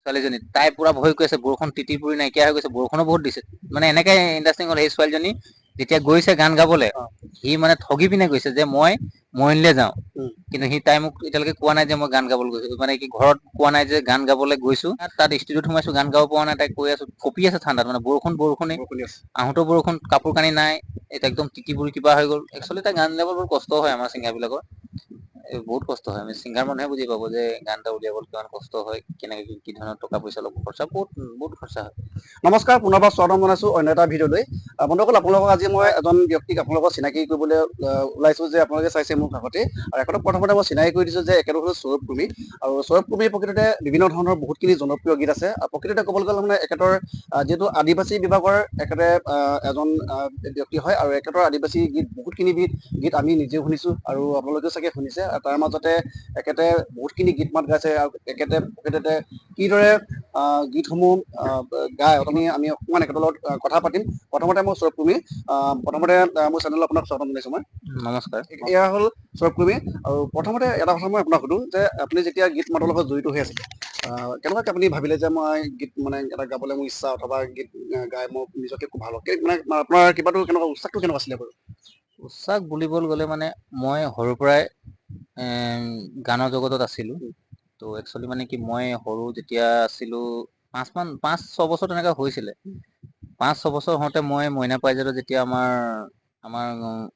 ছোৱালীজনী তাই পুৰা ভয় কৰি আছে, বৰষুণ তিতি পুৰি নাইকিয়া হৈ গৈছে, বৰষুণো বহুত দিছে। মানে এনেকে ইণ্টাৰেষ্টিং হ'ল, সেই ছোৱালীজনী যেতিয়া গৈছে গান গাবলে, সি মানে ঠগি পিনে গৈছে যে মই মৰিয়নিলে যাওঁ। কিন্তু সি তাই মোক এতিয়ালৈকে কোৱা নাই যে মই গান গাবলৈ গৈছো, মানে কি ঘৰত কোৱা নাই যে গান গাবলৈ গৈছো। তাত ষ্টুডিঅ'ত সোমাইছো, গান গাব পৰা নাই, তাইক কৈ আছো, কঁপি আছে ঠাণ্ডাত, মানে বৰষুণে আহোঁতো বৰষুণ, কাপোৰ কানি নাই, এতিয়া একদম তিতি বুৰি কিবা হৈ গ'ল। একচুৱেলি তাই গান গাবলৈ বহুত কষ্ট হয়, আমাৰ ছিংগাৰ বিলাকৰ বহুত কষ্ট হয়। আমি ছিংগাৰ মানুহে বুজি পাব যে গান এটা উলিয়াবলৈ কিমান কষ্ট হয়, কেনেকে কি ধৰণৰ টকা পইচা ল'ব, খৰচা বহুত খৰচা হয়। নমস্কাৰ, পুনৰবাৰ স্বাগতম জনাইছো অন্য এটা ভিডিঅ'লৈ। বন্ধুসকল, আপোনালোকক আজি মই এজন ব্যক্তিক আপোনালোকক চিনাকি কৰিবলৈ ওলাইছো, যে আপোনালোকে চাইছে মোৰ কাষতে। আৰু এখেতক প্ৰথমতে মই চিনাকি কৰি দিছো যে এখেত হ'ল সৌৰভ কুৰ্মী। আৰু সৌৰভ কুৰ্মীৰ প্ৰকৃততে বিভিন্ন ধৰণৰ বহুতখিনি জনপ্ৰিয় গীত আছে। আৰু প্ৰকৃততে ক'বলৈ গ'লে মানে এখেতৰ যিহেতু আদিবাসী বিভাগৰ এখেতে এজন ব্যক্তি হয়, আৰু এখেতৰ আদিবাসী গীত বহুতখিনি গীত আমি নিজেও শুনিছো, আৰু আপোনালোকেও চাগে শুনিছে। তাৰ মাজতে এখেতে বহুতখিনি গীত মাত গাইছে, আৰু এখেতে প্ৰকৃততে কিদৰে গীতসমূহ গাই আমি অকণমান এখেতৰ লগত কথা পাতিম। প্ৰথমতে মই সৌৰভ কুৰ্মী, প্ৰথমতে মোৰ চেনেলত আপোনাক স্বাগতম জনাইছো মই। নমস্কাৰ। এয়া হ'ল সৌৰভ কুৰ্মী। আৰু প্ৰথমতে এটা কথা মই আপোনাক সুধো যে আপুনি যেতিয়া গীত মাতৰ লগত জড়িত হৈ আছিলে, কেনেকুৱাকে আপুনি ভাবিলে যে মই গীত মানে এটা গাবলৈ মোৰ ইচ্ছা, অথবা গীত গাই মই নিজকে খুব ভাল পাওঁ, মানে আপোনাৰ কিবাটো কেনেকুৱা, উৎসাহটো কেনেকুৱা আছিলে বাৰু? উৎসাহ বুলিবলৈ গ'লে মানে মই সৰুৰ পৰাই গানৰ জগতত আছিলো। ত' একচুৱেলি মানে কি, মই সৰু যেতিয়া আছিলো, 5-6 বছৰ তেনেকা হৈছিলে। 5-6 বছৰ হওঁতে মই মইনা পাৰিজাতত যেতিয়া আমাৰ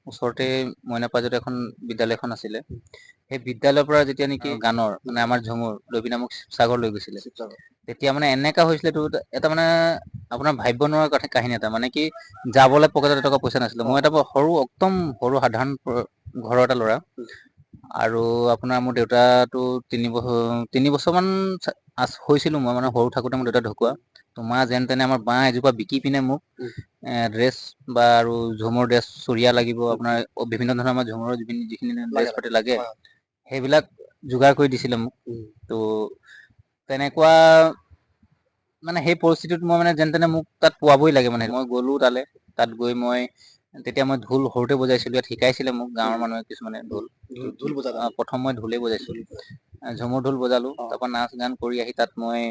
ওচৰতে মইনা পাৰিজাতত এখন বিদ্যালয় এখন আছিলে, সেই বিদ্যালয়ৰ পৰা যেতিয়া নেকি গানৰ মানে আমাৰ ঝুমুৰ লৈ পিনে মোক শিৱসাগৰ লৈ গৈছিলে, তেতিয়া মানে এনেকা হৈছিলে, এটা মানে আপোনাৰ ভাবিব নোৱাৰা কাহিনী এটা, মানে কি যাবলৈ পকেটত এটকা পইচা নাছিলে। মই এটা একদম সৰু সাধাৰণ ঘৰৰ এটা ল'ৰা। আৰু আপোনাৰ মোৰ দেউতাটো 3 বছৰ মান হৈছিলো মই, মানে সৰু থাকোতে মোৰ দেউতা ঢুকুৱা। ত' মা যেন তেনে আমাৰ বাঁহ এজোপা বিকি পিনে মোক ড্ৰেছ বা আৰু ঝুমৰ ড্ৰেছ, চৰিয়া লাগিব আপোনাৰ, বিভিন্ন ধৰণৰ আমাৰ ঝুমুৰৰ যিখিনি ড্ৰেছ পাতি লাগে, সেইবিলাক যোগাৰ কৰি দিছিলে মোক। ত' তেনেকুৱা মানে সেই পৰিস্থিতিত মই মানে যেন তেনে মোক তাত পোৱাবই লাগে, মানে মই গ'লো তালে। তাত গৈ তেতিয়া মই ঢোল সৰুতে বজাইছিলো, ইয়াত শিকাইছিলে মোক গাঁৱৰ মানুহে কিছুমানে ঢোল। প্ৰথম মই ঢোলেই বজাইছো, ঝুমুৰ ঢোল বজালো। তাৰ পৰা নাচ গান কৰি আহি তাত মই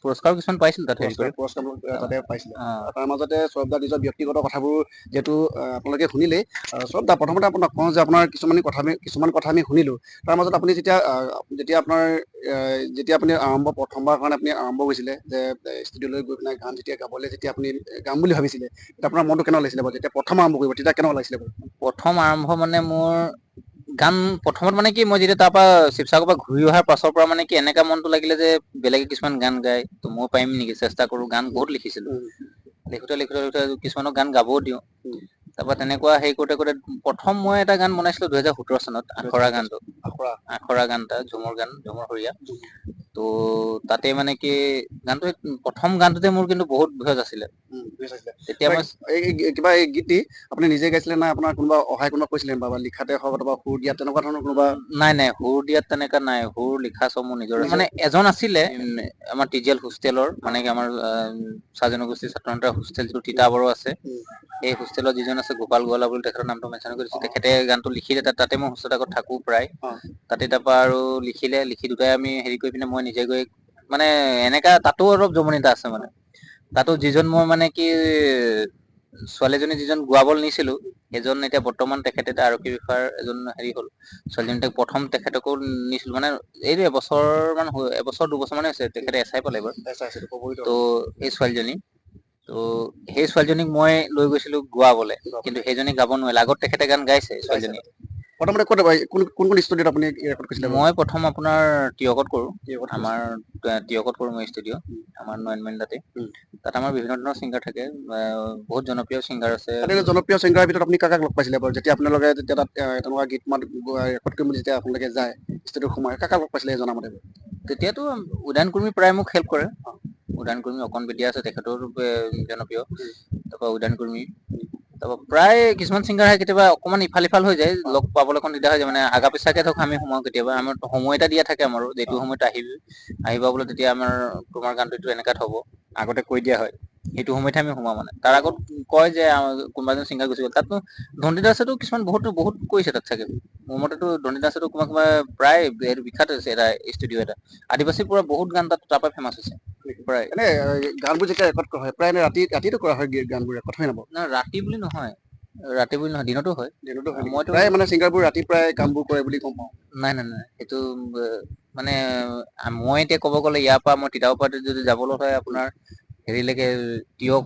পুৰস্কাৰো কিছুমান পাইছিলো তাত হেৰি কৰি। তাতে পাইছিলে। তাৰ মাজতে সৌৰভ দাৰ নিজৰ ব্যক্তিগত কথাবোৰ যিহেতু আপোনালোকে শুনিলেই, সৌৰভ দা, প্ৰথমতে আপোনাক কওঁ যে আপোনাৰ কিছুমান কথা আমি শুনিলো। তাৰ মাজত আপুনি যেতিয়া আপুনি প্ৰথমবাৰ কাৰণে আপুনি আৰম্ভ কৰিছিলে, যে ষ্টুডিঅ'লৈ গৈ পেলাই গান যেতিয়া গাবলৈ যেতিয়া আপুনি গাম বুলি ভাবিছিলে, তেতিয়া আপোনাৰ মনটো কেনেকুৱা লাগিছিলে বাৰু? যেতিয়া প্ৰথম আৰম্ভ কৰিব, তেতিয়া কেনেকুৱা লাগিছিলে বাৰু? প্ৰথম আৰম্ভ মানে মোৰ গান প্ৰথমত মানে কি, মই যেতিয়া তাৰ পৰা শিৱসাগৰৰ পৰা ঘূৰি অহাৰ পাছৰ পৰা মানে কি এনেকা মনটো লাগিলে যে বেলেগে কিছুমান গান গাই, ত' মই পাৰিম নেকি, চেষ্টা কৰো। গান বহুত লিখিছিলো, লিখোতে কিছুমানক গান গাবও দিওঁ। তাৰ পৰা তেনেকুৱা হেৰি কৰোতে প্ৰথম মই এটা গান বনাইছিলো 2017 চনত, আখৰা গানটো। আখৰা গান এটা, ঝুমুৰ সৰীয়া। ত' তাতে মানে কি গানটো, প্ৰথম গানটোতে মোৰ কিন্তু বহুত ভিউজ আছিলে। তেতিয়া মই কিবা এই গীতটি আপুনি নিজে গাইছিলে না আপোনাৰ কোনোবা কোনোবা কৈছিলে, বা লিখাতে হওক অথবা সুৰ দিয়াত, তেনেকুৱা ধৰণৰ কোনোবা? নাই, সুৰ দিয়াত তেনেকা নাই, সুৰ লিখা চব মোৰ নিজৰ। মানে এজন আছিলে আমাৰ টিজিএল হোষ্টেলৰ, মানে কি আমাৰ চাহ জনগোষ্ঠীৰ ছাত্ৰ সন্থাৰ হোষ্টেল যিটো তিতাবৰত আছে, সেই হোষ্টেলত যিজন আছে, গোপাল গোৱালা বুলি, তেখেতৰ নামটো মেনশ্যন কৰি দিছো। তেখেতে গানটো লিখিলে, তাতে মই হোষ্টেলত আগত থাকো প্ৰায়। তাতে তাৰ পৰা আৰু লিখি দুটাই আমি হেৰি কৰি পিনে মই নিজে গৈ মানে এনেকা, তাতো অলপ জমনি এটা আছে মানে। তাতো যিজন মই মানে কি ছোৱালীজনী যিজন গোৱাবলৈ নিছিলো, সেইজন এতিয়া বৰ্তমান তেখেতে এতিয়া আৰক্ষী বিষয়াৰ এজন হেৰি হ'ল। ছোৱালীজনী প্ৰথম তেখেতকো নিছিলো, মানে এইটো এবছৰ 2 বছৰ মানে হৈছে, তেখেতে এছ আই পালে এইবাৰ। ত' এই ছোৱালীজনী, সেই ছোৱালীজনীক মই লৈ গৈছিলো গোৱাবলে, কিন্তু সেইজনী গাব নোৱাৰিলে। আগত তেখেতে গান গাইছে ছোৱালীজনীয়ে। প্ৰথমতে কোন ষ্টুডিঅ'ত আপুনি ৰেকৰ্ড কৰিছিলে বাৰু? মই প্ৰথম আপোনাৰ তিয়কত কৰো, আমাৰ তিয়কত কৰো মই ষ্টুডিঅ', আমাৰ নয়নমণি তাতে। তাত আমাৰ বিভিন্ন ধৰণৰ ছিংগাৰ থাকে, বহুত জনপ্ৰিয় ছিংগাৰ আছে। জনপ্ৰিয় ছিংগাৰৰ ভিতৰত আপুনি কাক লগ পাইছিলে বাৰু, যেতিয়া আপোনালোকে যেতিয়া তাত তেনেকুৱা গীত মাত ৰেকৰ্ড কৰিম বুলি যেতিয়া আপোনালোকে যায় ষ্টুডিঅ'ত সোমাই, কাক লগ পাইছিলে জনামতে? তেতিয়াতো উদয়ন কুৰ্মী প্ৰায় মোক হেল্প কৰে। উদয়ন কুৰ্মী, অকণ বিদ্যা আছে, তেখেতৰো জনপ্ৰিয়। তাৰপৰা উদয়ন কুৰ্মী, তাৰপৰা প্ৰায় কিছুমান ছিংগাৰ আহে, কেতিয়াবা অকণমান ইফাল সিফাল হৈ যায়, লগ পাবলৈ অকণ দিগদাৰ হৈ যায়। মানে আগা পিছাকে ধৰক আমি সোমাও কেতিয়াবা, আমাৰ সময় এটা দিয়া থাকে আমাৰো, যিটো সময়ত আহিবা বোলে, তেতিয়া তোমাৰ গানটো এনেকাত হ'ব, আগতে কৈ দিয়া হয়। সেইটো সময়তে আমি সোমাও মানে তাৰ আগত কয় যে কোনোবা এজন ছিংগাৰ গুচি গ'ল তাতনো ধনদী দাসেতো কিছুমান বহুত কৰিছে তাত চাগে মোৰ মতেতো ধনদী দাসেতো কোনোবা প্ৰায় বিখ্যাত হৈছে এটা ষ্টুডিঅ' এটা আদিবাসীৰ পৰা বহুত গান তাত তাৰ পৰা ফেমাছ হৈছে প্ৰায় এনে গানবোৰ যেতিয়া ৰেকৰ্ড কৰা হয় প্ৰায় এনে ৰাতিটো কৰা হয় গানবোৰ ৰেকৰ্ড হয় নাপাব না ৰাতি বুলি নহয় দিনতো হয় দিনতো হয় নেকি মইতো প্ৰায় মানে ছিংগাৰবোৰ ৰাতি প্ৰায় কামবোৰ কৰে বুলি গম পাওঁ নাই সেইটো মানে মই এতিয়া ক'ব গ'লে ইয়াৰ পৰা মই তিতাবৰপৰা যদি যাবলৈ হয় আপোনাৰ হেৰিলৈকে তিয়ক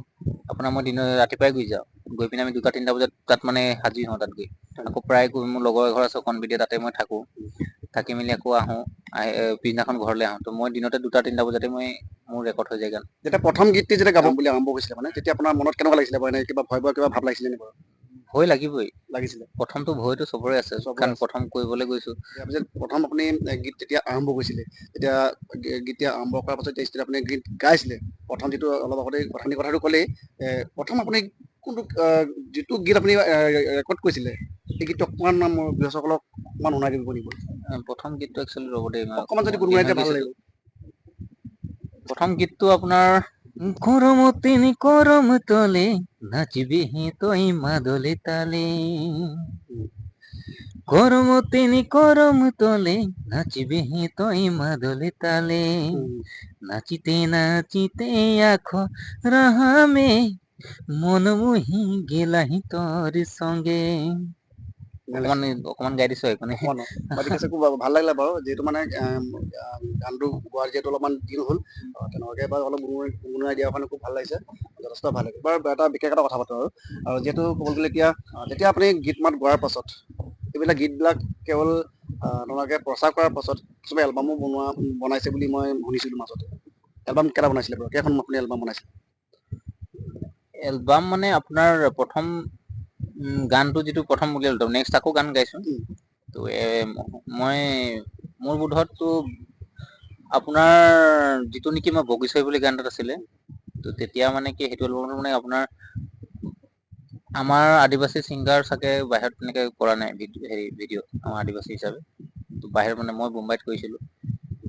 আপোনাৰ মই ৰাতিপুৱাই গুচি যাওঁ গৈ পিনে আমি 2টা 3টা বজাত তাত মানে হাজিৰ হওঁ তাত গৈ আকৌ প্ৰায় মোৰ লগৰ এঘৰ আছে কণবিতে তাতে মই থাকো থাকি মেলি আকৌ আহোঁ পিছদিনাখন ঘৰলৈ আহোঁ তো মই দিনতে 2টা 3টা বজাতে মোৰ ৰেকৰ্ড হৈ যায় গান যেতিয়া প্ৰথম গীতটি যেতিয়া গাব বুলি আৰম্ভ কৰিছিলে মানে তেতিয়া আপোনাৰ মনত কেনেকুৱা লাগিছিলে বাৰু এনে কিবা ভয় কিবা ভাৱ লাগিছিলে নেকি বাৰু ভয় লাগিবই লাগিছিলে প্ৰথমটো ভয়তো চবৰে আছে চবৰে কাৰণ আছে প্ৰথম কৰিবলৈ গৈছো প্ৰথম আপুনি গীত যেতিয়া আৰম্ভ কৰিছিলে তেতিয়া গীত আৰম্ভ কৰাৰ পাছত যেতিয়া আপুনি গীত গাইছিলে প্ৰথম যিটো অলপ আগতে কথাটো ক'লেই প্ৰথম আপুনি কোনটো যিটো গীত আপুনি ৰেকৰ্ড কৰিছিলে সেই গীতটো অকণমান মোৰ গৃহস্থসকলক অকণমান শুনাই দিব নেকি প্ৰথম গীতটো একচুৱেলি ৰ'ব দেই অকণমান যদি মই গুণগুণাই দিন হৈ দিলে ভাল গৈছেতো লাগিব প্ৰথম গীতটো আপোনাৰ করম তলে নাচিবি তই মাদলে তালে করম তলে নাচিবি তই মাদলে তালে নাচিতে নাচিতে আখ রাহামে মন মোহি গেলাহি তোর সঙ্গে অকমান গাই দিছো একো নাই ঠিক আছে খুব ভাল লাগিলে বাৰু যিহেতু মানে গানটো গোৱাৰ যিহেতু অলপমান দিন হ'ল তেনেকুৱাকে বাৰু অলপ গুণগুণাই দিয়াৰ কাৰণে খুব ভাল লাগিছে যথেষ্ট ভাল লাগিল বাৰু এটা বিশেষ এটা কথা পাতো আৰু যিহেতু ক'ব গ'লে এতিয়া যেতিয়া আপুনি গীত মাত গোৱাৰ পাছত এইবিলাক গীতবিলাক কেৱল আপোনালোকে প্ৰচাৰ কৰাৰ পাছত কিছুমান এলবামো বনাইছে বুলি মই শুনিছিলোঁ মাজতে এলবাম কেইটা বনাইছিলে বাৰু কেইখন আপুনি এলবাম বনাইছিলে এলবাম মানে আপোনাৰ প্ৰথম গানটো যিটো প্ৰথম উলিয়ালো নেক্সট আকৌ গান গাইছো তো মই মোৰ বোধততো আপোনাৰ যিটো নেকি মই বগীচৈ বুলি গান এটাত আছিলে তো তেতিয়া মানে কি সেইটো এলবামত মানে আপোনাৰ আমাৰ আদিবাসী ছিংগাৰ চাগে বাহিৰত তেনেকে কৰা নাই ভিডিঅ' আমাৰ আদিবাসী হিচাপে তো বাহিৰত মানে মই মুম্বাইত কৰিছিলোঁ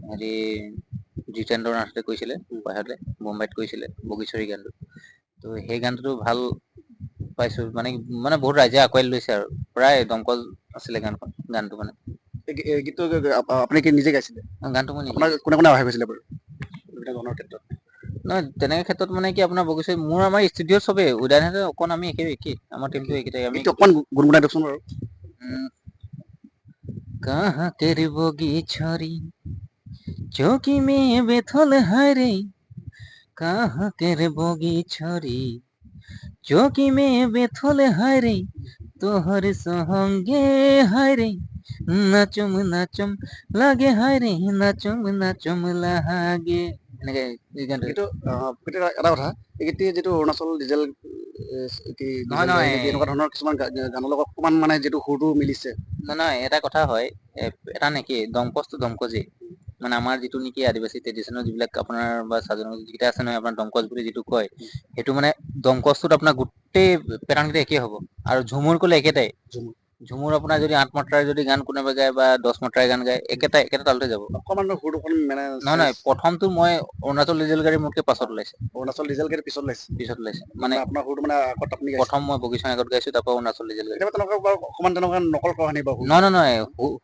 হেৰি জিতেন্দ্ৰ নাথে কৈছিলে বাহিৰতে মুম্বাইত কৰিছিলে বগীচৰী গানটো তো সেই গানটোতো ভাল পাইছো মানে বহুত ৰাইজে আঁকোৱালি লৈছে আৰু প্ৰায় দমকল আছিলে গানটো মানে এই গীতটো আপুনি কি নিজে গাইছিলে গানটো মই নিজে আপোনাৰ গাইছো কোনে কোনে সহায় কৰিছিলে বাৰু বিভিন্ন ধৰণৰ ক্ষেত্ৰত নহয় তেনেকে ক্ষেত্ৰত মানে কি আপোনাৰ বগীচৰী মোৰ আমাৰ ষ্টুডিঅ'ত চবেই উদয়নহঁতে অকণ আমি একেই আমাৰ টিমটো একেটাই আমি গীতটো অকণমান গুণগুণাই দিয়কচোন বাৰু कहाँ तेरी बोगी छोरी चौकी में बेथल है रे कहाँ तेरे बोगी छोरी चौकी में बेथल है रे तोहर সঙ্গে হায় রে নাচম নাচম লাগে হায় রে নাচম লাগে এনেকে এই গানটো কিন্তু কিন্তু এটা কথা এই গীতটি যিটো অৰুণাচল ডিজেল নহয় ডিজেল গাড়ী নহয় নেকি এনেকুৱা ধৰণৰ কিছুমান গানৰ লগত অকণমান মানে যিটো সুৰটো মিলিছে নহয় এটা কথা হয় এটা নেকি দমকচটো দমকজেই মানে আমাৰ যিটো নেকি আদিবাসী ট্ৰেডিচনেল যিবিলাক আপোনাৰ বা যিকেইটা আছে নহয় আপোনাৰ দমকচ বুলি যিটো কয় সেইটো মানে দমকচটোত আপোনাৰ গোটেই পেটাৰ্ণ কেইটা একেই হ'ব আৰু ঝুমুৰ ক'লে একেটাই ঝুমুৰ ঝুমুৰ আপোনাৰ যদি 8 মাত্ৰাৰ যদি গান কোনোবাই গায় বা 10 মাত্ৰাৰ গান গায় একেটা তালতে যাব অকণমান সুৰটো অকণ মানে নহয় প্ৰথমটো মই অৰুণাচল ডিজেল গাড়ী মোতকে পাছত ওলাইছে অৰুণাচল ডিজেল গাড়ী পিছত ওলাইছে মানে আপোনাৰ সুৰটো মানে আগত আপুনি গাইছে প্ৰথম মই বগীচৰ আগত গাইছো তাৰ পৰা অৰুণাচল ডিজেল গাড়ী কেতিয়াবা তেনেকুৱা বাৰু অকণমান তেনেকুৱা নকল কৰা নাই বাৰু নহয়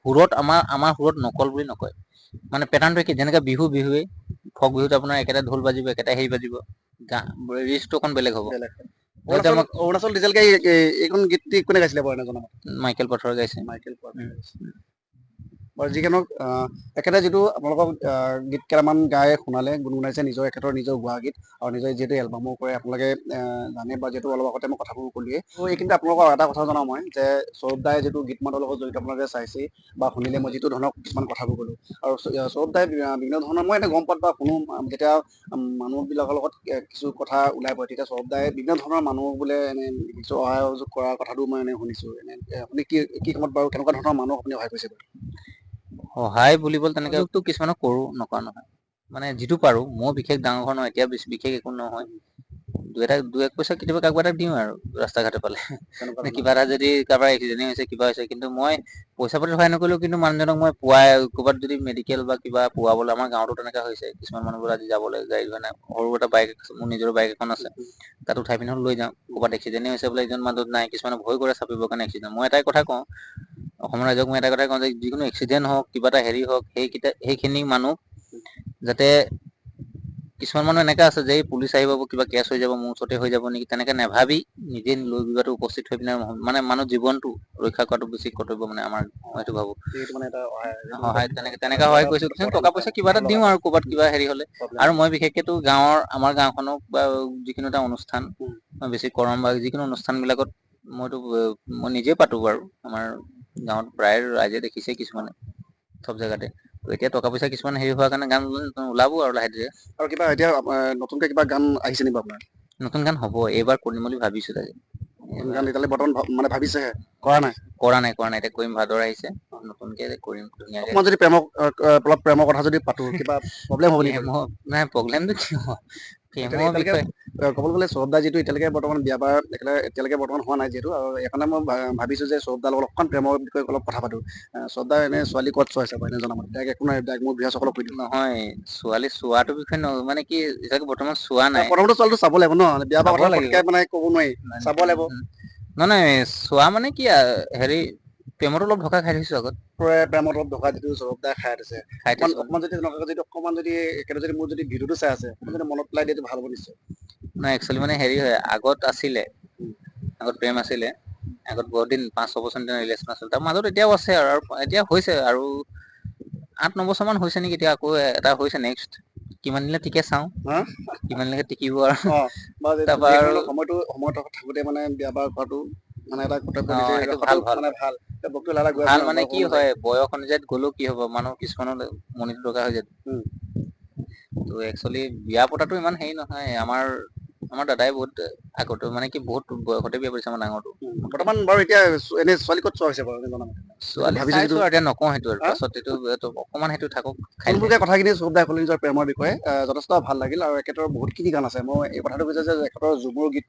সুৰত আমাৰ সুৰত নকল বুলি নকয় মানে পেটাৰ্ণটো কি যেনেকে বিহুৱে ফক বিহুত আপোনাৰ একেটা ঢোল বাজিব একেটা হেৰি বাজিব ৰিষ্টটো অকণ বেলেগ হ'ব ধৰক এতিয়া অৰুণাচল ডিজেল গাড়ী এইখন গীতটি কোনে গাইছিলে বাৰু এনে জনাব মাইকেল পাথৰে গাইছে মাইকেল বাৰু যি কি নহওক একেটা যিটো আপোনালোকক গীত কেইটামান গাই শুনালে গুণগুণাইছে নিজৰ এখেতৰ নিজৰ গোৱা গীত আৰু নিজৰ যিহেতু এলবামো কৰে আপোনালোকে জানে বা যিহেতু অলপ আগতে মই কথাবোৰ ক'লোৱে ত' এইখিনিতে আপোনালোকক এটা কথা জনাওঁ মই যে সৌৰভ দাই যিটো গীত মাতৰ লগত জড়িত আপোনালোকে চাইছে বা শুনিলে মই যিটো ধৰণৰ কিছুমান কথাবোৰ ক'লো আৰু সৌৰভ দাই বিভিন্ন ধৰণৰ মই এটা গম পাত বা শুনো যেতিয়া মানুহবিলাকৰ লগত কিছু কথা ওলাই পৰে তেতিয়া সৌৰভ দাই বিভিন্ন ধৰণৰ মানুহ বোলে এনে কিছু সহায় সহযোগ কৰাৰ কথাটো মই এনে শুনিছোঁ এনে আপুনি কি সময়ত বাৰু কেনেকুৱা ধৰণৰ মানুহ আপুনি সহায় কৰিছে বাৰু সহায় বুলিবলৈ তেনেকেতো কিছুমানক কৰো নকৰা নহয় মানে যিটো পাৰো মই বিশেষ ডাঙৰ ঘৰ নহয় এতিয়া বিশেষ একো নহয় দুই এক পইচা কেতিয়াবা কাৰোবাৰ এটাক দিওঁ আৰু ৰাস্তা ঘাটে পালে। তেনেকুৱা নে ধৰণৰ। কিবা এটা যদি কাৰোবাৰ এক্সিডেণ্ট হৈছে কিবা হৈছে, কিন্তু মই পইচা পাতি সহায় নকৰিলেও কিন্তু মানুহজনক মই ক'ৰবাত যদি মেডিকেল বা কিবা পোৱাবলৈ, আমাৰ গাঁৱতো তেনেকা হৈছে, কিছুমান মানুহবোৰ আজি যাবলৈ গাড়ী মানে সৰু এটা বাইক, মোৰ নিজৰ বাইক এখন আছে, তাত উঠাই পিনি লৈ যাওঁ। ক'ৰবাত এক্সিডেণ্ট হৈছে বোলে, এইজন মানুহত নাই, কিছুমানে ভয় কৰে চাপিবৰ কাৰণে এক্সিডেণ্ট। মই এটাই কথা কওঁ, অসমৰ ৰাইজক মই এটা কথাই কওঁ যে যিকোনো এক্সিডেণ্ট হওক, কিবা এটা হেৰি হওক, সেইখিনি মানুহ যাতে, কিছুমান মানুহ এনেকা আছে যে এই পুলিচ আহি পাব, কিবা কেছ হৈ যাব, মোৰ ওচৰতে হৈ যাব নেকি, তেনেকে নাভাবি নিজে লৈ বিবাহটো উপস্থিত হৈ পিনে মানে মানুহ জীৱনটো ৰক্ষা কৰাটো বেছি কৰ্তব্য মানে আমাৰ, মই সেইটো ভাবো। সেইটো মানে এটা সহায় তেনেকা এটা সহায় কৰিছো, কিছুমান বৰদান টকা পইচা কিবা এটা ভাল লগা দিওঁ আৰু ক'ৰবাত কিবা হেৰি হলে। প্ৰব্লেম আৰু মই বিশেষকেতো আমাৰ গাঁওখনক বা যিকোনো এটা অনুষ্ঠান, মই বেছি কৰম বা যিকোনো অনুষ্ঠান বিলাকত মই নিজে পাতো বাৰু, আমাৰ গাঁৱত প্ৰায় ৰাইজে দেখিছে কিছুমানে চব জেগাতে। ত এতিয়া টকা পইচা কিছুমান হেৰি হোৱাৰ কাৰণে গান ওলাব আৰু লাহে ধীৰে। আৰু কিবা এতিয়া নতুনকে কিবা গান আহিছে নেকি আপোনাৰ? নতুন গান হ'ব, এইবাৰ কৰিম বুলি ভাবিছো তাকে। নতুন এইবাৰ গান এতিয়ালৈ বৰ্তমান মানে ভাবিছেহে, কৰা নাই? কৰা নাই, এতিয়া কৰিম, ভাদৰ আহিছে, নতুনকে কৰিম ধুনীয়াকে। অকণমান যদি অলপ প্ৰেমৰ কথা যদি পাতো, কিবা প্ৰব্লেম হ'ব নেকি বাৰু? নাই প্ৰব্লেমটো কি হ'ব, প্ৰেমৰ এতিয়ালৈকে বিষয়ে ক'বলৈ গ'লে সৌৰভ দা যিটো এতিয়ালৈকে বৰ্তমান বিয়া বাৰু এতিয়ালৈকে বৰ্তমান হোৱা নাই যিহেতু, আৰু সেইকাৰণে মই ভাবিছো যে সৌৰভ দাৰ লগত অকণ প্ৰেমৰ বিষয়ে অলপ কথা পাতো। সৌৰভ দা এনে ছোৱালী ক'ত চোৱাইছে বাৰু এনে জনামতে? ডাইৰেক্ট একো নাই, ডাইৰেক্ট মোৰ ভিউৱাৰসকলক কৈ দিয়ক। নহয়, ছোৱালী চোৱাটোৰ বিষয়ে মানে কি, এতিয়ালৈকে বৰ্তমান চোৱা নাই। প্ৰথমতে ছোৱালীটো চাব লাগিব ন, বিয়া বাৰু চাব কথা লাগিব। পতকে মানে ক'ব নোৱাৰি, চাব লাগিব। নহয় চোৱা মানে কি হেৰি, প্ৰেমত অলপ ঢোকা খাই থৈছো আগত। প্ৰেমত অলপ ঢোকা যিটো সৌৰভ দাই খাই দিছে, খাই থৈছো মানে। অকমান যদি অকমান যদি এখেতে যদি মোৰ যদি ভিডিঅ'টো চাই আছে, অকমান যদি মনত পেলাই দিয়াটো ভাল হ'ব নিশ্চয়। নাই একচুৱেলি মানে হেৰি হয়, আগত আছিলে, আগত প্ৰেম আছিলে, আগত বহুত দিন 5-6 বছৰ ৰিলেশ্যন আছিল, তাৰ মাজত এতিয়াও আছে আৰু এতিয়া হৈছে আৰু 8-9 বছৰ মান হৈছে নেকি, এতিয়া আকৌ এটা হৈছে নেক্সট, কিমান দিনে টিকে চাওঁ। হা? কিমান লৈকে টিকিব আৰু। বাৰু তাৰপা আৰু যিকোনো সময়ত থাকোতে মানে বিয়া বাৰু কৰাটো মানে এটা কৰ্তব্য নিজে সেইটো ৰখাটো মানে ভাল। বস্তুটো লাহে লাহে গৈ আছে ভাল ন, মানে বয়স কি অনুযায়ী। হয়, বয়স অনুযায়ী গ'লেও কি হ'ব, মানুহ কিছুমানৰ মনিটো দৰকাৰ হৈ যায়। উম। ত একচুৱেলি বিয়া পতাটো ইমান হেৰি নহয়, আমাৰ দাদাই বহুত আগতে মানে কি বহুত বয়সতে বিয়া পাতিছে, আমাৰ ডাঙৰটো। মোতকে। বৰ্তমান বাৰু এতিয়া এনে ছোৱালী ক'ত চোৱা হৈছে বাৰু এনে জনামতে? যিটো ছোৱালী ভাবিছে চাইছো যিটো আৰু এতিয়া নকওঁ সেইটো আৰু হা পাছত এইটো অকমান সেইটো থাকক। খাইলে থুলমূলকে কথাখিনি সৌৰভ দাই ক'লে নিজৰ প্ৰেমৰ বিষয়ে, যথেষ্ট ভাল লাগিল, আৰু এখেতৰ বহুতখিনি গান আছে। মই এই কথাটো কৈছো যে এখেতৰ যুৱৰ গীত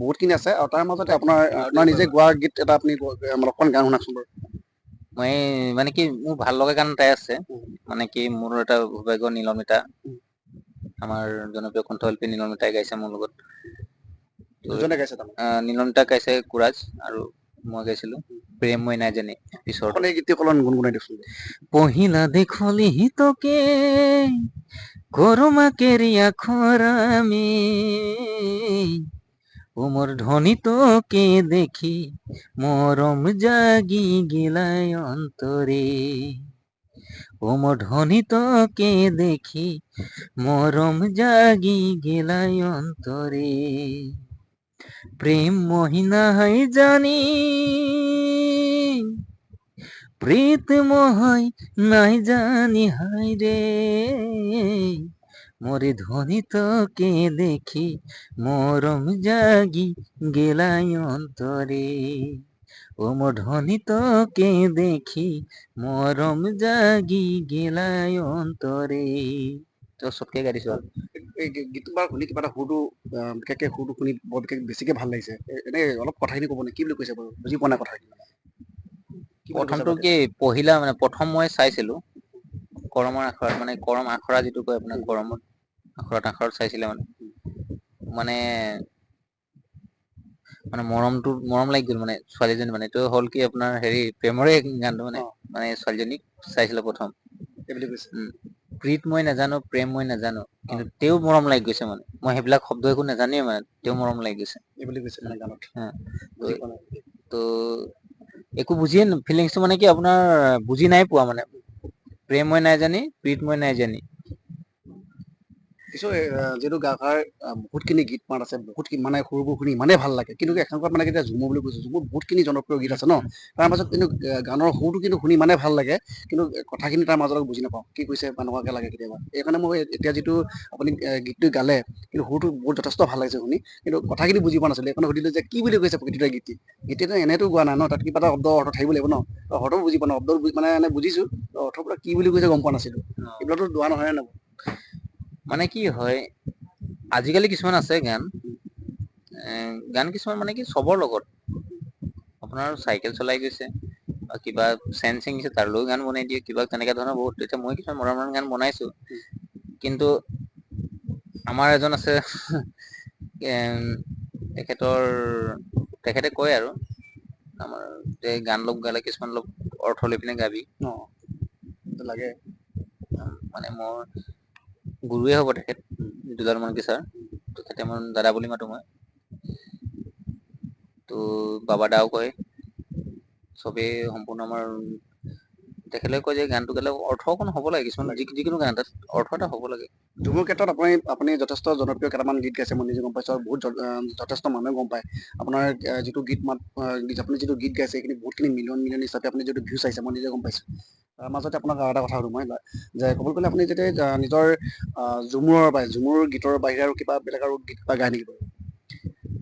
বহুতখিনি আছে, আৰু তাৰ মাজতে আৰু দিব আপোনাৰ পাৰিব। নিজে গোৱা গীত এটা আপুনি অকমান গান শুনাওকচোন বাৰু। মই মানে কি, মোৰ ভাল লগা গান এটাই আছে, মানে কি মোৰ এটা সৌভাগ্য নীলমিতা, আমাৰ জনপ্ৰিয় কণ্ঠশিল্পী নীলমণিতাই গাইছে মোৰ লগত। দুজনে গাইছে তাৰমানে। নীলমনিতাই গাইছে কোৰাছ, আৰু মই গাইছিলো প্ৰেম মই নাই জানি। অকণ পিছৰটো এই গীতটি অকণ গুণগুণাই দিয়কচোন। পহিলা দেখলি তোকে, করমা কেরিয়া খরামে, উমর ধ্বনি তোকে দেখি, মরম জাগি গেলায় অন্তরে, উমর ধ্বনি তোকে দেখি, মরম জাগি গেলায় অন্তরে, প্রেম মহিনা হয় জানি, প্রীত মহাই নাই জানি হাই রে, মোরে ধ্বনি তোকে দেখি, মরম জাগি গেলাই অন্তরে, ও মোর ধ্বনি তোকে দেখি, মরম জাগি গেলাই অন্তরে। তো চবকে গাই দিছো আৰু। এই গীতটো বাৰু শুনি কিবা এটা সুৰটো বিশেষকে সুৰটো শুনি বৰ বিশেষ বেছিকে ভাল লাগিছে। এনেই অলপ কথাখিনি ক'ব নেকি, কি বুলি কৈছে বাৰু, বুজি পোৱা নাই কথাখিনি। কি বুলি কৈছে প্ৰথমটো বাৰু? কি পহিলা মানে প্ৰথম মই চাইছিলো, কৰমৰ আখৰা মানে কৰম আখৰা যিটো কয় আপোনাৰ কৰমত আখৰত চাইছিলে মানে মৰম লাগি গ'ল মানে ছোৱালীজনী, মানে এইটো হ'ল কি আপোনাৰ হেৰি প্ৰেমৰে গানটো অ মানে ছোৱালীজনীক চাইছিলো প্ৰথম। এই বুলি কৈছে। প্ৰীত মই নাজানো প্ৰেম মই নাজানো, অ কিন্তু তেওঁ মৰম লাগি গৈছে মানে, মই সেইবিলাক শব্দ একো নাজানোৱে মানে তেওঁ মৰম লাগি গৈছে। এই বুলি কৈছে মানে গানত, বুজি ত' পোৱা নাই। ত' একো বুজিয়ে ফিলিংছটো মানে কি আপোনাৰ বুজি নাই পোৱা মানে, প্ৰেম মই নাই জানি প্ৰীত মই নাই জানি। কিছু যিহেতু গাভাৰ বহুতখিনি গীত মাত আছে, বহুত মানে সুৰবোৰ শুনি ইমানেই ভাল লাগে, কিন্তু এখনত মানে এতিয়া ঝুমুৰ বুলি কৈছো, ঝুমুৰ বহুতখিনি জনপ্ৰিয় গীত আছে ন, তাৰ মাজত কিন্তু গানৰ সুৰটো কিন্তু শুনি ইমানেই ভাল লাগে, কিন্তু কথাখিনি তাৰ মাজত বুজি নাপাওঁ, কি কৈছে বা এনেকুৱাকে লাগে কেতিয়াবা। এইকাৰণে মই এতিয়া যিটো আপুনি গীতটো গালে, কিন্তু সুৰটো বহুত যথেষ্ট ভাল লাগিছে শুনি, কিন্তু কথাখিনি বুজি পোৱা নাছিলো, এইকাৰণে সুধিলো যে কি বুলি কৈছে প্ৰকৃততে গীতটি। গীতটিতো এনেইতো গোৱা নাই ন, তাত কিবা এটা শব্দ অৰ্থ থাকিব লাগিব ন, অৰ্থও বুজি পোৱা নাই, শব্দ মানে এনে বুজিছো, অৰ্থবিলাক কি বুলি কৈছে গম পোৱা নাছিলো। এইবিলাকতো দোৱা নহয় ন। মানে কি হয়, আজিকালি কিছুমান আছে গান গান কিছুমান মানে কি চবৰ লগত আপোনাৰ চাইকেল চলাই গৈছে বা কিবা চেন চিঙিছে তাৰ লৈও গান বনাই দিয়ে কিবা তেনেকুৱা ধৰণৰ বহুত এতিয়া মই কিছুমান মৰম মৰম গান বনাইছো কিন্তু আমাৰ এজন আছে তেখেতৰ তেখেতে কয় আৰু আমাৰ যে গান লগ গালে কিছুমান অলপ অৰ্থ লৈ পিনে গাবি লাগে মানে মোৰ গুৰুৱে হ'ব তেখেত দুলাল মনকি ছাৰ তেখেতে মোৰ দাদা বুলি মাতো মই তো বাবা দাও কয় চবেই সম্পূৰ্ণ আমাৰ তেখেতে কয় যে গানটো গালে অৰ্থ অকণ হ'ব লাগে কিছুমান যিকোনো গান এটাত অৰ্থ এটা হ'ব লাগে ঝুমুৰ ক্ষেত্ৰত আপুনি যথেষ্ট জনপ্ৰিয় কেইটামান গীত গাইছে মই নিজে গম পাইছোঁ আৰু বহুত যথেষ্ট মানুহে গম পায় আপোনাৰ যিটো গীত মাত আপুনি যিটো গীত গাইছে সেইখিনি বহুতখিনি মিলিয়ন হিচাপে আপুনি যিটো ভিউজ আহিছে মই নিজে গম পাইছোঁ তাৰ মাজতে আপোনাক আৰু এটা কথা সুধো মই যে ক'বলৈ গ'লে আপুনি যেতিয়া নিজৰ ঝুমুৰ গীতৰ বাহিৰে আৰু কিবা বেলেগ আৰু গীত বা গায় নেকি বাৰু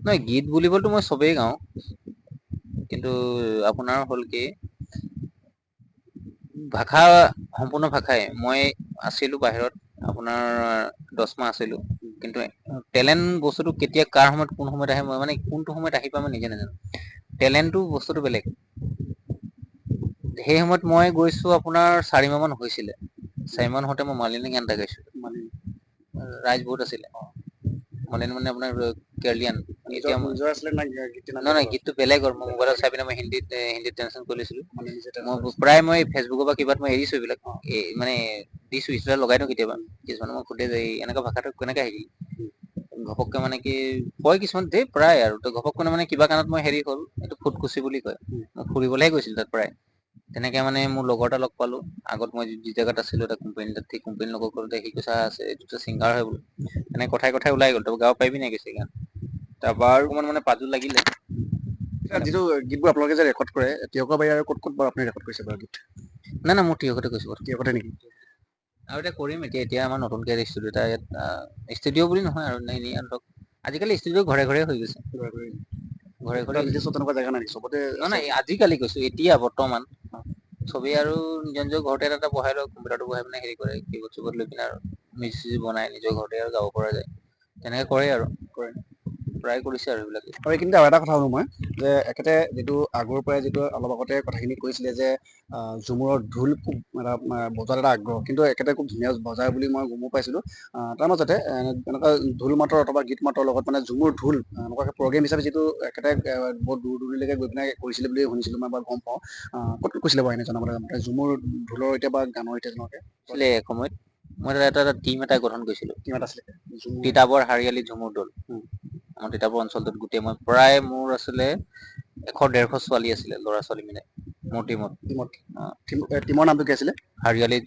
নহয় গীত বুলিবলৈতো মই চবেই গাওঁ কিন্তু আপোনাৰ হ'ল কি ভাষা সম্পূৰ্ণ ভাষাই মই আছিলো বাহিৰত আপোনাৰ 10 মাহ আছিলো কিন্তু টেলেণ্ট বস্তুটো কেতিয়া কাৰ সময়ত কোন সময়ত আহে মই মানে কোনটো সময়ত আহি পাই মই নিজে নাজানো টেলেণ্টটো বস্তুটো বেলেগ সেই সময়ত মই গৈছো আপোনাৰ 4 মাহ মান হৈছিলে 4 মাহ হওঁতে মই মালিনী গান এটা গাইছো ৰাইজ বহুত আছিলে মালিনী মানে আপোনাৰ কেৰলিয়ান এতিয়া নিজৰ আছিলে না গীত নহয় নহয় গীতটো বেলেগৰ মই মোবাইলত চাই পিনে মই হিন্দীত ট্ৰান্সলেট কৰি লৈছিলো মই প্ৰায় মই ফেচবুকৰ বা কিবাত মই এৰিছো এইবিলাক মানে দিছো ষ্টেটাছত লগাই দিওঁ কেতিয়াবা কিছুমানে মোক সোধে যে এনেকুৱা ভাষাটো কেনেকে শিকিলি ঘপককে মানে কি কয় কিছুমান দেই প্ৰায় আৰু তো ঘপককে মানে কিবা কাৰণত মই হেৰি হ'ল এইটো ফুটকুচি বুলি কয় মই ফুৰিবলৈহে গৈছিলো তাত প্ৰায় তেনেকে মানে মোৰ লগৰ এটা লগ পালো আগত মই যি জেগাত আছিলো এটা কোম্পানী তাত সেই কোম্পানীৰ লগৰ কৰোতে সি কৈছে আছে এইটো ছিংগাৰ হয় বোলো এনেকে কথাই ওলাই গ'ল তই গাব পাৰিবি নেকি কৈছে গান তাৰপৰা আৰু অকমান মানে পাজোল লাগিলে মানে যিটো গীতবোৰ আপোনালোকে যে ৰেকৰ্ড কৰে তিৱাকৰ বাহিৰে আৰু ক'ত বাৰু আপুনি ৰেকৰ্ড কৰিছে বাৰু গীত নাই নাই মোৰ তিৱাকতে কৈছো কথা তিৱাকতে নেকি আৰু এতিয়া কৰিম এতিয়া আমাৰ নতুনকে ষ্টুডিঅ এটা ইয়াত ষ্টুডিঅ' বুলি নহয় আৰু এনেই ধৰক আজিকালি ষ্টুডিঅ' ঘৰে ঘৰে হৈ গৈছে ঘৰে ঘৰে নিৰ্দিষ্ট তেনেকুৱা জেগা নাই চবতে নহয় নাই আজিকালি কৈছো এতিয়া বৰ্তমান চবেই আৰু নিজৰ ঘৰতে এটা বহাই লয় কম্পিউটাৰটো বহাই পিনে হেৰি কৰে কিবোৰ্ড চিবোৰ্ড লৈ পিনে আৰু মিউজিক চিউজিক বনাই নিজৰ ঘৰতে আৰু গাব পৰা যায় তেনেকে কৰে আৰু প্ৰায় কৰিছে আৰু এইবিলাক আৰু এইখিনিতে আৰু এটা কথা শুনো মই যে এখেতে যিটো আগৰ পৰাই যিটো অলপ আগতে কথাখিনি কৈছিলে যে ঝুমুৰৰ ঢোল খুব এটা বজোৱাৰ এটা আগ্ৰহ কিন্তু এখেতে খুব ধুনীয়া বজায় বুলি মই গমো পাইছিলোঁ তাৰ মাজতে এনেকুৱা ঢোল মাতৰ অথবা গীত মাতৰ লগত মানে ঝুমুৰ ঢোল এনেকুৱাকে প্ৰগ্ৰেম হিচাপে যিটো এখেতে বহুত দূৰ দূৰণিলৈকে গৈ পিনে কৰিছিলে বুলি শুনিছিলোঁ মই এবাৰ গম পাওঁ ক'ত কৈছিলে বাৰু এনে জনাবলৈ ঝুমুৰ ঢোলৰ এতিয়া বা গানৰ এতিয়া জনাওকে আছিলে এসময়ত মই এটা টিম এটা গঠন কৰিছিলো কিমান আছিলে তিতাবৰ হাৰিয়ালী ঝুমুৰ দল আমাৰ তিতাবৰ অঞ্চলটোত গোটেই মই প্ৰায় মোৰ আছিলে 100-150 ছোৱালী আছিলে ল'ৰা ছোৱালী মিলাই মোৰ টিমত টিমৰ নামটো কি আছিলে হাৰিয়ালী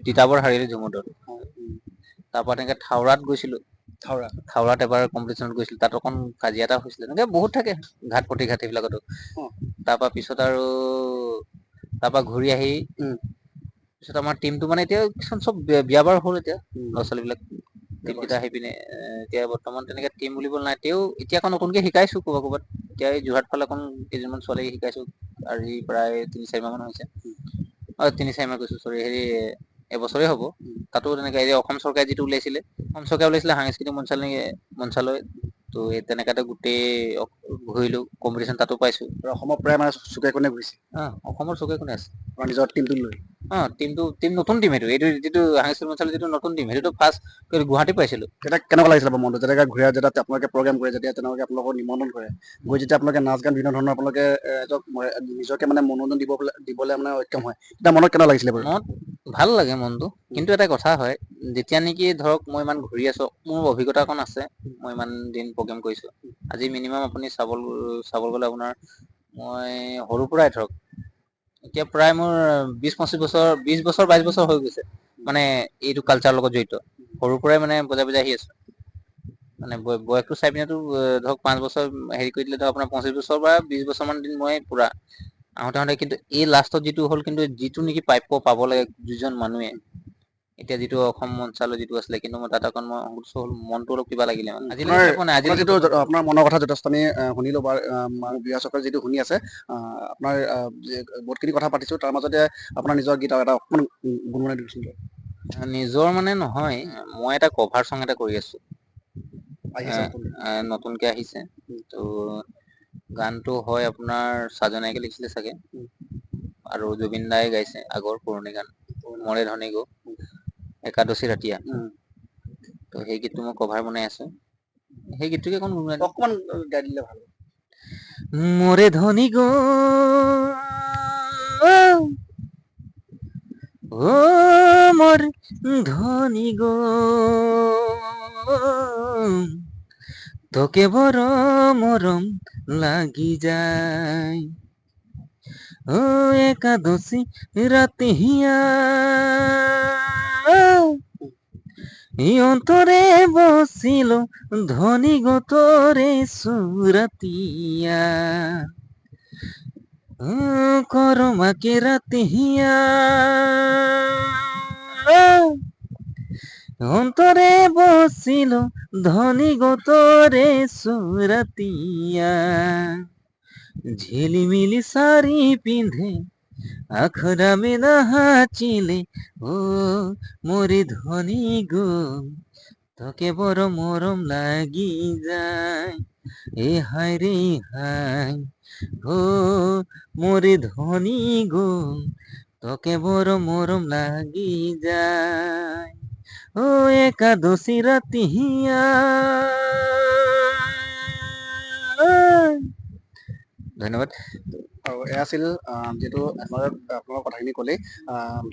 তিতাবৰ হাৰিয়ালী ঝুমুৰ দল তাৰ পৰা তেনেকে থাওৰাত গৈছিলো থাওৰাত এবাৰ কম্পিটিশ্যনত গৈছিলো তাত অকণ কাজিয়া এটা হৈছিলে এনেকে বহুত থাকে ঘাট প্ৰতিঘাট সেইবিলাকতো তাৰ পৰা পিছত আৰু তাৰ পৰা ঘূৰি আহি পিছত আমাৰ টিমটো মানে এতিয়া কিছুমান চব বিয়া বাৰু হ'ল এতিয়া ল'ৰা ছোৱালী বিলাক টিমকেইটা আহি পিনে এতিয়া বৰ্তমান তেনেকে টিম বুলিবলৈ নাই তেও এতিয়া আকৌ নতুনকে শিকাইছো ক'ৰবাত এতিয়া এই যোৰহাট ফালে অকণ কেইজনমান ছোৱালী শিকাইছো আজি প্ৰায় 3-4 মাহ মান হৈছে 3-4 মাহ কৈছো চৰি হেৰি এবছৰে হ'ব তাতো তেনেকে অসম চৰকাৰে যিটো উলাইছিলে অসম চৰকাৰে উলাইছিলে সাংস্কৃতিক মঞ্চালয় ত' তেনেকাতে গোটেই ঘূৰিলো কম্পিটিশ্যন তাতো পাইছো অসমৰ প্ৰায় মানে চুকে কোণে ঘূৰিছে অসমৰ চুকে কোণে আছে নিজৰ টিমটো লৈ টিম নতুন টিম এইটো যিটো সাংস্কৃতিক মঞ্চালয় যিটো নতুন টিম সেইটোতো ফাৰ্ষ্ট গুৱাহাটী পাইছিলো তেতিয়া কেনেকুৱা লাগিছিলে বাৰু মনটো যেতিয়া ঘূৰা যেতিয়া আপোনালোকে প্ৰগ্ৰেম কৰে যেতিয়া তেওঁলোকে আপোনালোকক নিমন্ত্ৰণ কৰে গৈ যেতিয়া আপোনালোকে নাচ গান বিভিন্ন ধৰণৰ আপোনালোকে নিজকে মানে মনোৰঞ্জন দিবলৈ মানে সক্ষম হয় তেতিয়া মনত কেনেকুৱা লাগিছিলে বাৰু মনত ভাল লাগে মনটো কিন্তু এটা কথা হয় যেতিয়া নেকি ধৰক মই ইমান ঘূৰি আছো মোৰ অভিজ্ঞতা অকণ আছে মই ইমান দিন প্ৰগ্ৰেম কৰিছো আজি মিনিমাম আপুনি চাব গ'লে আপোনাৰ মই সৰুৰ পৰাই ধৰক এতিয়া প্ৰায় মোৰ 20-25 বছৰ 20-22 বছৰ হৈ গৈছে মানে এইটো কালচাৰৰ লগত জড়িত সৰুৰ পৰাই মানে বজাই আহি আছো মানে বয়সটো চাই পিনেতো ধৰক 5 বছৰ হেৰি কৰি দিলে ধৰক আপোনাৰ 25 বছৰ বা 20 বছৰ মান দিন মই পুৰা আহোঁতে কিন্তু এই লাষ্টত যিটো হ'ল কিন্তু যিটো নেকি প্ৰাপ্য পাব লাগে দুজন মানুহে এতিয়া যিটো অসম মঞ্চালয় যিটো আছিলে কিন্তু মই তাত অকণ মই সংগোষ্ঠ হ'ল মনটো অলপ কিবা লাগিলে মানে আজিলৈকে পাই পোৱা নাই আপোনাৰ আজিলৈকে যিটো আপোনাৰ মনৰ কথা যথেষ্ট আমি শুনিলো বা বিয়াসকলে যিটো শুনি আছে আপোনাৰ বহুতখিনি কথা পাতিছো তাৰ মাজতে আপোনাৰ নিজৰ গীত এটা অকণমান গুণগুণাই দিবচোন নিজৰ মানে নহয় মই এটা কভাৰ চং এটা কৰি আছো আহিছে নতুনকৈ। নতুনকে আহিছে। উম, তো গানটো হয় আপোনাৰ সাজু নায়কে লিখিছিলে চাগে, উম, আৰু জুবিন দাই গাইছে আগৰ পুৰণি গান মৰে ধনী গো, উম, একাদশী ৰাতিয়া। উম। তো সেই গীতটো মই কভাৰ বনাই আছো, সেই গীতটোকে অকণ গুণগুণাই দিওঁ। অকমান গাই দিলে ভাল। মরে ধনী গো, ও মোর ধনী গো, তোকে বড় মরম লাগি যায়, ও একাদশী রাতে হিয়া, ই অন্তরে বসিল ধনী গো তোরে সুরাতিয়া, করমাকে রাতে হিয়া, অন্তরে বসিল ধনী গো তোরে সুরাতিয়া, ঝিলিমিলি শাড়ি পিঁধে আখড়া মে নাচিলে, ও মোরে ধনী গো, তোকে বড় মরম লাগি যায়, এ হায় রে হায়, ও মোরে ধনী গো, তোকে বড় মরম লাগি যায়, ও একাদশী রাতিয়া। ধন্যবাদ। আৰু এয়া আছিল যিহেতু আপোনালোকৰ কথাখিনি ক'লেই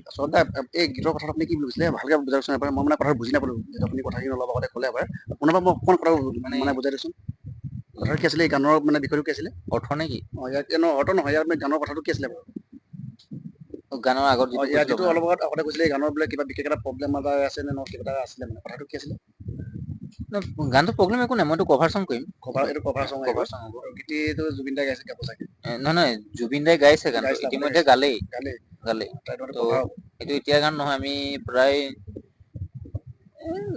আচলতে এই গীতৰ কথাটো আপুনি কি বুলি কৈছিলে ভালকে বুজাই দিয়কচোন এবাৰ, মই মানে কথাটো বুজি নাপালো যিহেতু আপুনি কথাখিনি অলপ আগতে ক'লে এবাৰ, পুনৰবাৰ মই অকণমান কথা মানে বুজাই দিয়কচোন। কথাটো কি আছিলে, এই গানৰ মানে বিষয়টো কি আছিলে? অৰ্থ নে কি? ইয়াত অৰ্থ নহয়, ইয়াত মানে গানৰ কথাটো কি আছিলে বাৰু? গানৰ আগত যিটো ইয়াত কৈছিলো যিটো আপোনাৰ, অলপ আগতে কৈছিলে এই গানৰ বোলে কিবা বিশেষ এটা প্ৰব্লেম এটা আছে নে কিবা এটা আছিলে, মানে কথাটো কি আছিলে? গানটো প্ৰব্লেম একো নাই, মইতো কভাৰ চং কৰিম। এইটো কভাৰ চং আহিব কভাৰ চং হ'ব। আৰু গীতিটো জুবিন দাই গাইছে, গাব চাগে। নহয় নহয়, জুবিন দাই গাইছে গানটো, গাইছিলে আগতে ইতিমধ্যে গাইছিলে গালেই। গালেই গালেই। তাইটো তো কভাৰ হ'ব। এইটো এতিয়া গান নহয়, আমি প্ৰায়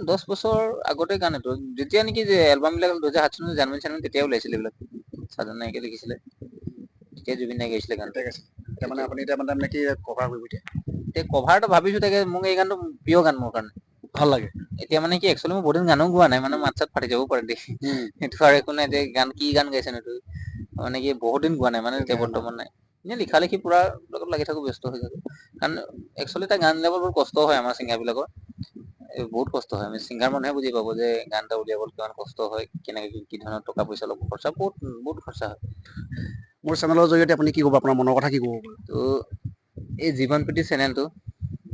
10 বছৰ আগতে গান এইটো, যেতিয়া নেকি যে এলবাম বিলাক 2007 চনৰ জানুৱাৰী চানুৱাৰী তেতিয়া ওলাইছিলে এইবিলাক, সাধন নায়কে লিখিছিলে, তেতিয়া জুবিন দাই গাইছিলে গানটো। এতিয়া গাইছে, এতিয়া মানে তেতিয়া আপুনি এতিয়া মানে কি কভাৰ কৰিব এতিয়া? এতিয়া কভাৰটো ভাবিছো তাকে, মোক এই গানটো প্ৰিয় গান মোৰ কাৰণে। ভাল লাগে। এতিয়া মানে কি একচুৱেলি মই বহুত দিন গানো গোৱা নাই, মানে মাত চাত ফাটি যাবও পাৰে দেই, উম, সেইটো আৰু একো নাই, যে গান কি গান গাইছে এইটো মানে কি বহুত দিন গোৱা নাই, মানে এতিয়া বৰ্তমান নাই। এনে লিখা লিখি পুৰা লগত লাগি থাকো, ব্যস্ত হৈ থাকো। কাৰণ একচুৱেলি এটা গান উলিয়াব বহুত কষ্ট হয় আমাৰ ছিংগাৰ বিলাকৰ, বহুত কষ্ট হয়। আমি ছিংগাৰ মানুহে বুজি পাব যে গান এটা উলিয়াবলৈ কিমান কষ্ট হয়, কেনেকে কি ধৰণৰ টকা পইচা ল'ব, খৰচা বহুত বহুত খৰচা হয়। মোৰ চেনেলৰ জৰিয়তে আপুনি কি ক'ব, আপোনাৰ মনৰ কথা কি ক'ব বাৰু? তো এই জীৱন প্ৰীতি চেনেলটো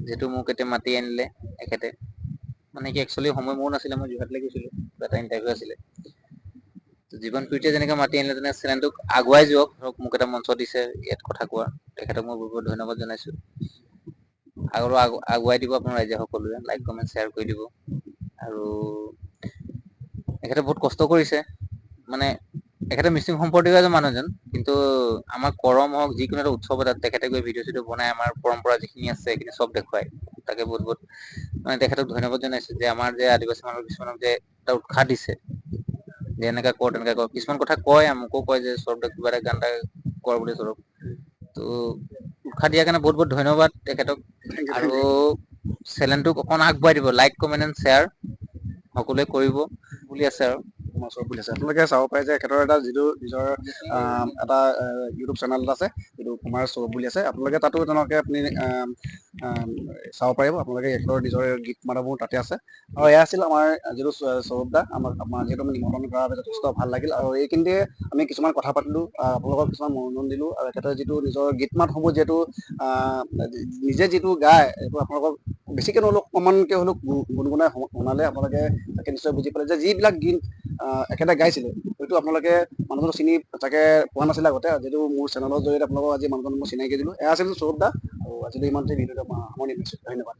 যিহেতু মোক এতিয়া মাতি আনিলে এখেতে, মানে কি একচুৱেলি সময় মোৰো নাছিলে, মই যোৰহাটলৈ গৈছিলো, এটা ইণ্টাৰভিউ আছিলে। জীৱন প্ৰীতিয়ে যেনেকে মাতি আনিলে, তেনেকে চেনেলটোক আগুৱাই যাওক, ধৰক মোক এটা মঞ্চ দিছে ইয়াত কথা কোৱা, তেখেতক মই বহুত বহুত ধন্যবাদ জনাইছো। আৰু আগুৱাই দিব আপোনাৰ ৰাইজে সকলোৱে, লাইক কমেণ্ট শ্বেয়াৰ কৰি দিব। আৰু এখেতে বহুত কষ্ট কৰিছে, মানে এখেতে মিচিং সম্প্ৰদায়ৰ এজন মানুহ এজন, কিন্তু আমাৰ কৰম হওক যিকোনো এটা উৎসৱ এটাত তেখেতে গৈ ভিডিঅ' চিডিঅ' বনাই আমাৰ পৰম্পৰা যিখিনি আছে সেইখিনি চব দেখুৱায়। তাকে বহুত বহুত মানে তেখেতক ধন্যবাদ জনাইছো, যে আমাৰ যে আদিবাসী মানুহ কিছুমানক যে এটা উৎসাহ দিছে, যে এনেকা কৰ তেনেকা কৰ, কিছুমান কথা কয়, মোকো কয় যে সৌৰভ দা কিবা এটা গান এটা কৰ বুলি সৌৰভ। তো উৎসাহ দিয়াৰ কাৰণে বহুত বহুত ধন্যবাদ তেখেতক। থেংক ইউ আৰু থেংক ইউ। চেনেলটোক অকণ আগবঢ়াই দিব, লাইক কমেণ্ট এণ্ড শ্বেয়াৰ সকলোৱে কৰিব বুলি আছে আৰু। আমাৰ ওচৰত বুলি আছে, আপোনালোকে চাব পাৰে যে এখেতৰ এটা যিটো নিজৰ এটা ইউটিউব চেনেল এটা আছে, যিটো কুমাৰ সৌৰভ বুলি আছে, আপোনালোকে তাতো তেনেকুৱাকে আপুনি চাব পাৰিব। আপোনালোকে এখেতৰ নিজৰ গীত মানবোৰ তাতে আছে। আৰু এয়া আছিল আমাৰ যিটো সৌৰভ দা, আমাৰ যিহেতু আমি নিমন্ত্ৰণ কৰাৰ বাবে যথেষ্ট ভাল লাগিল, আৰু এইখিনিতে আমি কিছুমান কথা পাতিলো, আপোনালোকক কিছুমান মনোৰঞ্জন দিলো, আৰু এখেতৰ যিটো নিজৰ গীত মাতসমূহ যিহেতু নিজে যিটো গায়, এইটো আপোনালোকক বেছিকে নহ'লেও অকণমানকে হ'লেও গুণগুণাই শুনালে আপোনালোকে তাকে নিশ্চয় বুজি পালে, যে যিবিলাক গীত এখেতে গাইছিলে হয়তো আপোনালোকে মানুহজনক চিনি তাকে পোৱা নাছিলে আগতে, যিহেতু মোৰ চেনেলৰ জৰিয়তে আপোনালোকক আজি মানুহজনক মই চিনাকি দিলো। এয়া আছিল সৌৰভ দা, আৰু আজিলৈ ইমানতে ভিডিঅ'টো সামৰণি মাৰিছো, ধন্যবাদ।